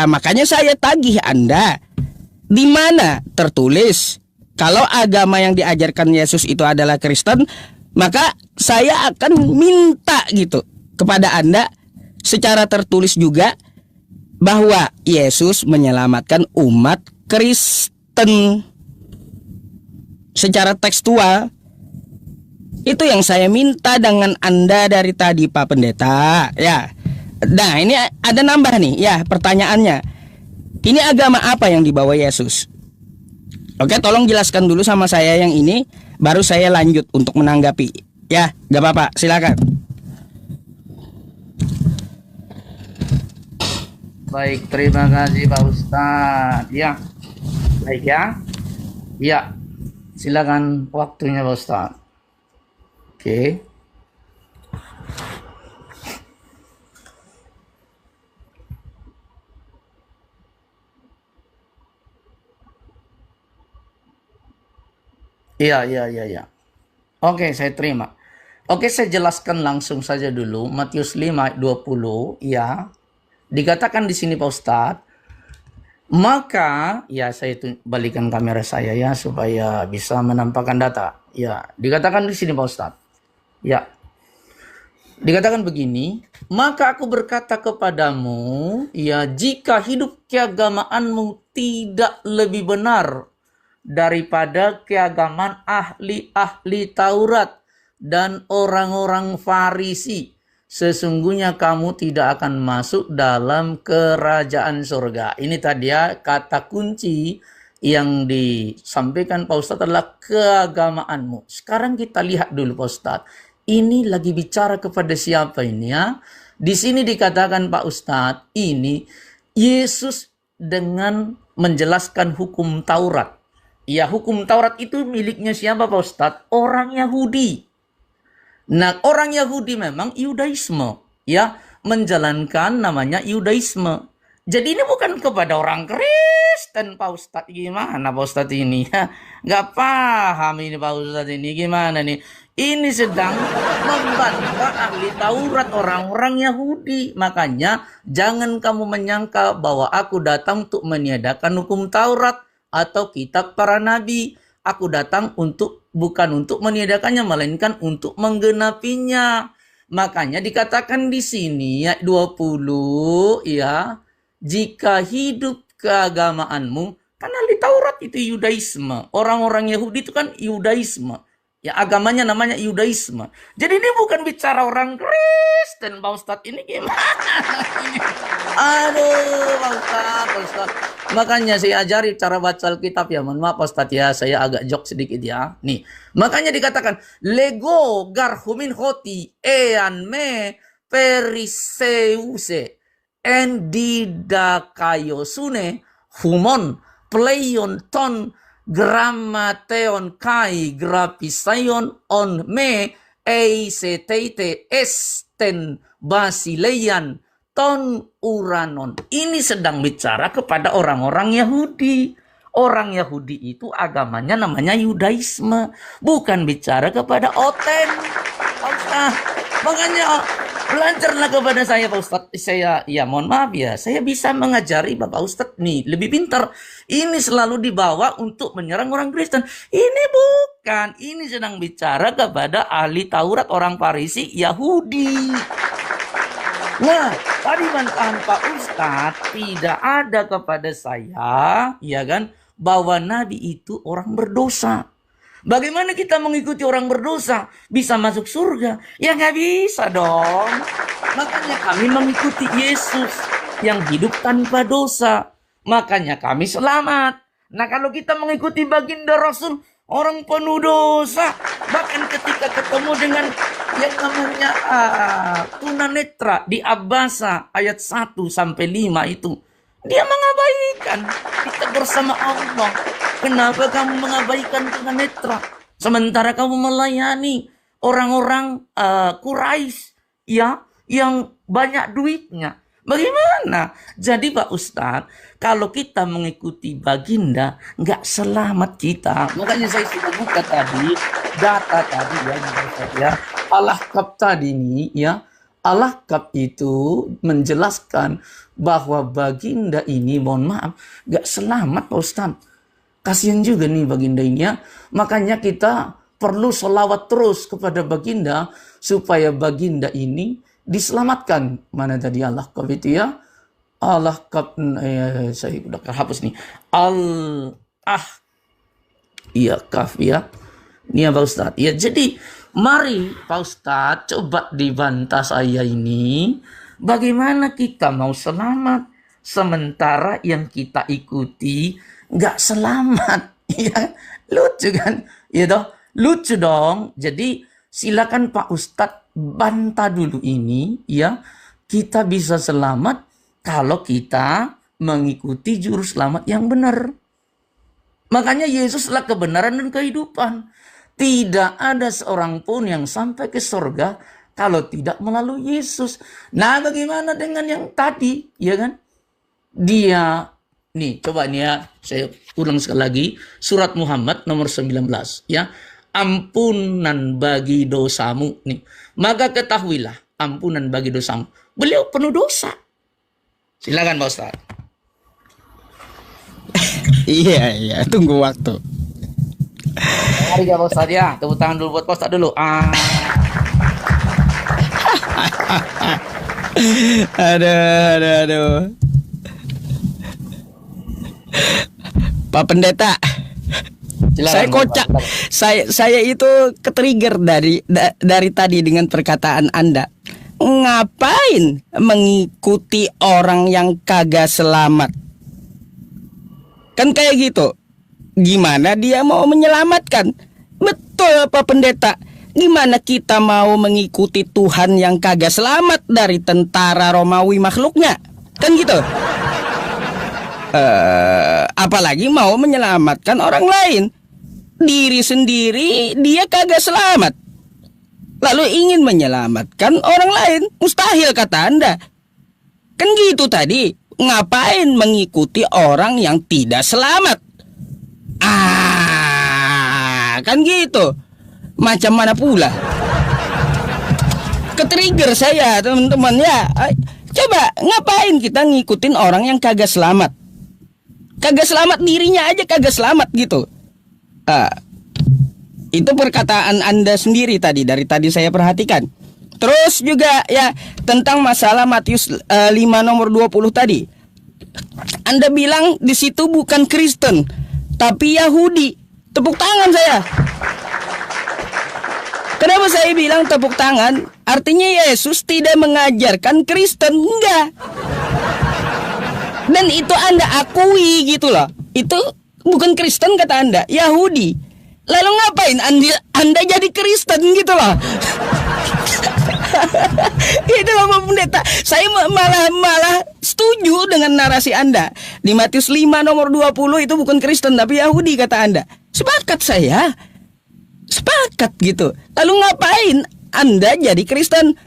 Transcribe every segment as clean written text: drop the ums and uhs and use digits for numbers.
Ya, makanya saya tagih Anda. Di mana tertulis kalau agama yang diajarkan Yesus itu adalah Kristen, maka saya akan minta gitu kepada Anda secara tertulis juga bahwa Yesus menyelamatkan umat Kristen secara tekstual. Itu yang saya minta dengan Anda dari tadi, Pak Pendeta. Ya. Nah, ini ada nambah nih, ya, pertanyaannya. Ini agama apa yang dibawa Yesus? Oke, tolong jelaskan dulu sama saya yang ini, baru saya lanjut untuk menanggapi. Ya, gak apa-apa, silakan. Baik, terima kasih Pak Ustadz. Ya, baik ya. Ya, silakan waktunya Pak Ustadz. Oke. Iya. Oke, saya terima. Oke, saya jelaskan langsung saja dulu. Matius 5 ayat 20, ya. Dikatakan di sini Pak Ustadz, maka, ya saya balikan kamera saya ya, supaya bisa menampakkan data. Ya, dikatakan di sini Pak Ustadz. Ya, dikatakan begini, maka aku berkata kepadamu, ya, jika hidup keagamaanmu tidak lebih benar daripada keagamaan ahli-ahli Taurat dan orang-orang Farisi, sesungguhnya kamu tidak akan masuk dalam kerajaan surga. Ini tadi ya kata kunci yang disampaikan Pak Ustadz adalah keagamaanmu. Sekarang kita lihat dulu Pak Ustadz. Ini lagi bicara kepada siapa ini ya? Di sini dikatakan Pak Ustadz, ini Yesus dengan menjelaskan hukum Taurat. Ya, hukum Taurat itu miliknya siapa Pak Ustadz? Orang Yahudi. Nah, orang Yahudi memang Yudaisme, ya, menjalankan namanya Yudaisme. Jadi ini bukan kepada orang Kristen Pak Ustadz. Gimana Pak Ustadz ini? Nggak paham ini Pak Ustadz ini. Gimana nih? Ini sedang membantah ahli Taurat, orang-orang Yahudi. Makanya jangan kamu menyangka bahwa aku datang untuk meniadakan hukum Taurat atau kitab para nabi. Aku datang bukan untuk meniadakannya, melainkan untuk menggenapinya. Makanya dikatakan di sini ayat 20, ya, jika hidup keagamaanmu, kan ahli Taurat itu Yudaisme. Orang-orang Yahudi itu kan Yudaisme. Ya, agamanya namanya Yudaisme. Jadi ini bukan bicara orang Kristen, Pak Ustadz. Ini gimana? Aduh, Pak Ustadz. Makanya saya ajari cara baca Alkitab ya. Mohon maaf Pak Ustadz ya, saya agak jok sedikit ya. Nih, makanya dikatakan, Lego garhumin hoti ean me periseuse endidakayosune humon pleion ton grammateon kai grapisayon on me eiseteite esten basileyan ton uranon. Ini sedang bicara kepada orang-orang Yahudi. Orang Yahudi itu agamanya namanya Yudaisme, bukan bicara kepada Oten. Makanya belajarlah kepada saya Pak Ustadz. Saya, ya mohon maaf ya, saya bisa mengajari Bapak Ustadz nih lebih pintar. Ini selalu dibawa untuk menyerang orang Kristen. Ini bukan, ini sedang bicara kepada ahli Taurat, orang Farisi, Yahudi. Nah, tadi bantahan Pak Ustadz tidak ada kepada saya, ya kan, bahwa Nabi itu orang berdosa. Bagaimana kita mengikuti orang berdosa bisa masuk surga? Ya nggak bisa dong. Makanya kami mengikuti Yesus yang hidup tanpa dosa. Makanya kami selamat. Nah, kalau kita mengikuti baginda Rasul, orang penuh dosa. Bahkan ketika ketemu dengan yang namanya tunanetra di Abasa ayat 1-5 itu, dia mengabaikan. Kita bersama Allah. Kenapa kamu mengabaikan tunanetra? Sementara kamu melayani orang-orang Quraisy, ya, yang banyak duitnya. Bagaimana? Jadi Pak Ustadz, kalau kita mengikuti baginda, nggak selamat kita. Makanya saya sudah buka tadi, data tadi ya, Allah kap tadi ini, ya, Al-Ahqaf itu menjelaskan bahwa baginda ini, mohon maaf, gak selamat Pak Ustadz. Kasihan juga nih baginda ini ya. Makanya kita perlu sholawat terus kepada baginda supaya baginda ini diselamatkan. Mana tadi Al-Ahqaf itu ya? Al-Ahqaf, saya udah hapus nih. Iya, kaf ya. Ini ya Pak Ustadz. Ya, jadi mari Pak Ustadz coba dibantah saya ini. Bagaimana kita mau selamat sementara yang kita ikuti nggak selamat. Ya, lucu kan? Ya toh, lucu dong. Jadi silakan Pak Ustadz bantah dulu ini ya. Kita bisa selamat kalau kita mengikuti juru selamat yang benar. Makanya Yesuslah kebenaran dan kehidupan. Tidak ada seorang pun yang sampai ke surga kalau tidak melalui Yesus. Nah, bagaimana dengan yang tadi, ya kan? Dia, nih coba nih ya, saya ulang sekali lagi, surat Muhammad nomor 19, ya. Ampunan bagi dosamu, nih. Maka ketahuilah, ampunan bagi dosamu. Beliau penuh dosa. Silakan Pak Ustaz. Iya, tunggu waktu. Mari ya Pak Ustaz ya, tepuk tangan dulu buat Pak Ustaz dulu. Aduh. Pak Pendeta, Silakan, saya kocak. Saya itu ketrigger dari tadi dengan perkataan Anda. Ngapain mengikuti orang yang kagak selamat? Kan kayak gitu. Gimana dia mau menyelamatkan? Betul Pak Pendeta. Gimana kita mau mengikuti Tuhan yang kagak selamat dari tentara Romawi makhluknya? Kan gitu. Apalagi mau menyelamatkan orang lain. Diri sendiri dia kagak selamat, lalu ingin menyelamatkan orang lain. Mustahil kata Anda. Kan gitu tadi. Ngapain mengikuti orang yang tidak selamat? Kan gitu. Macam mana pula? Ketrigger saya teman-teman ya. Coba ngapain kita ngikutin orang yang kagak selamat? Kagak selamat dirinya aja kagak selamat gitu. Itu perkataan Anda sendiri tadi, dari tadi saya perhatikan. Terus juga ya tentang masalah Matius 5 nomor 20 tadi. Anda bilang di situ bukan Kristen, tapi Yahudi. Tepuk tangan saya. Kenapa saya bilang tepuk tangan? Artinya Yesus tidak mengajarkan Kristen, enggak. Dan itu Anda akui gitu loh. Itu bukan Kristen kata Anda, Yahudi. Lalu ngapain Anda jadi Kristen gitu loh. Itu loh Pak Pendeta. Saya malah setuju dengan narasi Anda. Di Matius 5 nomor 20 itu bukan Kristen tapi Yahudi kata Anda. Sepakat saya. Sepakat gitu. Lalu ngapain Anda jadi Kristen?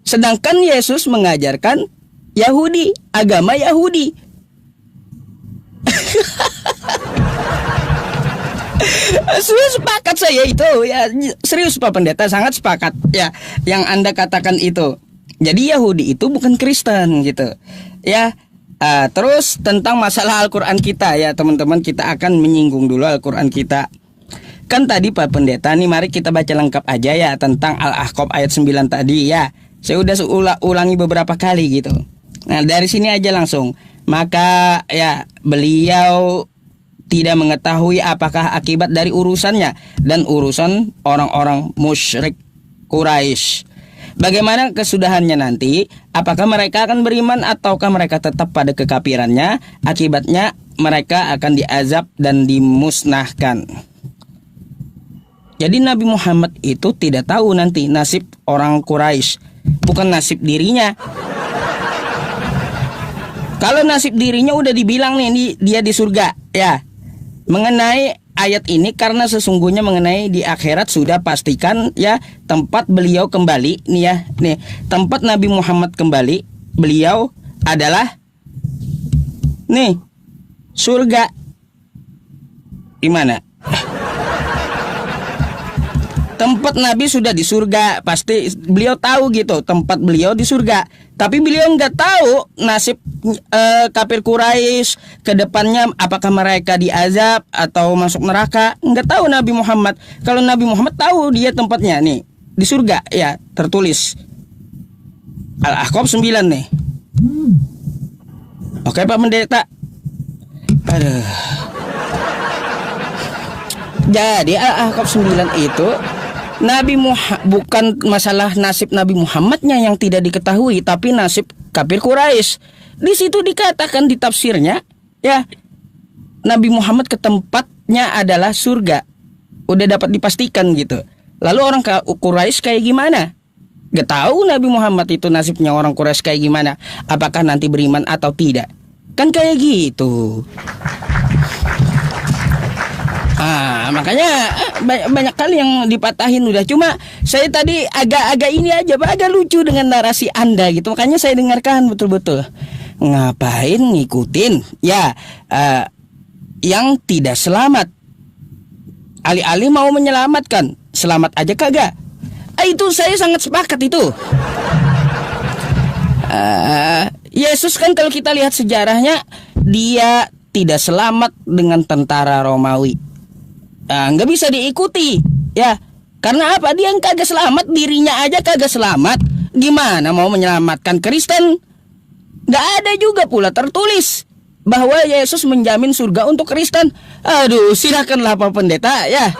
Sedangkan Yesus mengajarkan Yahudi, agama Yahudi. Sepakat saya itu ya, serius Pak Pendeta, sangat sepakat ya yang Anda katakan itu. Jadi Yahudi itu bukan Kristen gitu ya. Terus tentang masalah Al-Quran kita ya teman-teman, kita akan menyinggung dulu Al-Quran kita. Kan tadi Pak Pendeta nih, mari kita baca lengkap aja ya tentang Al-Ahqaf ayat 9 tadi ya. Saya udah ulangi beberapa kali gitu. Nah dari sini aja langsung. Maka ya beliau tidak mengetahui apakah akibat dari urusannya dan urusan orang-orang musyrik Quraisy. Bagaimana kesudahannya nanti? Apakah mereka akan beriman ataukah mereka tetap pada kekafirannya? Akibatnya mereka akan diazab dan dimusnahkan. Jadi Nabi Muhammad itu tidak tahu nanti nasib orang Quraisy, bukan nasib dirinya. Kalau nasib dirinya udah dibilang nih dia di surga ya. Mengenai ayat ini, karena sesungguhnya mengenai di akhirat sudah pastikan ya tempat beliau kembali nih ya. Nih, tempat Nabi Muhammad kembali beliau adalah nih surga. Di mana? tempat Nabi sudah di surga, pasti beliau tahu gitu tempat beliau di surga. Tapi beliau nggak tahu nasib kafir Quraisy ke depannya, apakah mereka diazab atau masuk neraka. Nggak tahu Nabi Muhammad. Kalau Nabi Muhammad tahu dia tempatnya nih di surga, ya tertulis Al-Ahqaf 9 nih. Oke Pak Pendeta. Aduh. Jadi Al-Ahqaf 9 itu bukan masalah nasib Nabi Muhammadnya yang tidak diketahui, tapi nasib kafir Quraisy. Di situ dikatakan di tafsirnya, ya, Nabi Muhammad ke tempatnya adalah surga. Udah dapat dipastikan gitu. Lalu orang Quraisy kayak gimana? Gak tahu Nabi Muhammad itu nasibnya orang Quraisy kayak gimana. Apakah nanti beriman atau tidak? Kan kayak gitu. Makanya banyak kali yang dipatahin udah. Cuma saya tadi agak ini aja Pak, agak lucu dengan narasi Anda gitu. Makanya saya dengarkan betul-betul. Ngapain ngikutin ya yang tidak selamat? Alih-alih mau menyelamatkan, selamat aja kagak. Itu saya sangat sepakat itu. Yesus kan kalau kita lihat sejarahnya, dia tidak selamat dengan tentara Romawi. Nggak bisa diikuti, ya. Karena apa? Dia kagak selamat, dirinya aja kagak selamat. Gimana mau menyelamatkan Kristen? Nggak ada juga pula tertulis bahwa Yesus menjamin surga untuk Kristen. Aduh, silakanlah Pak Pendeta, ya.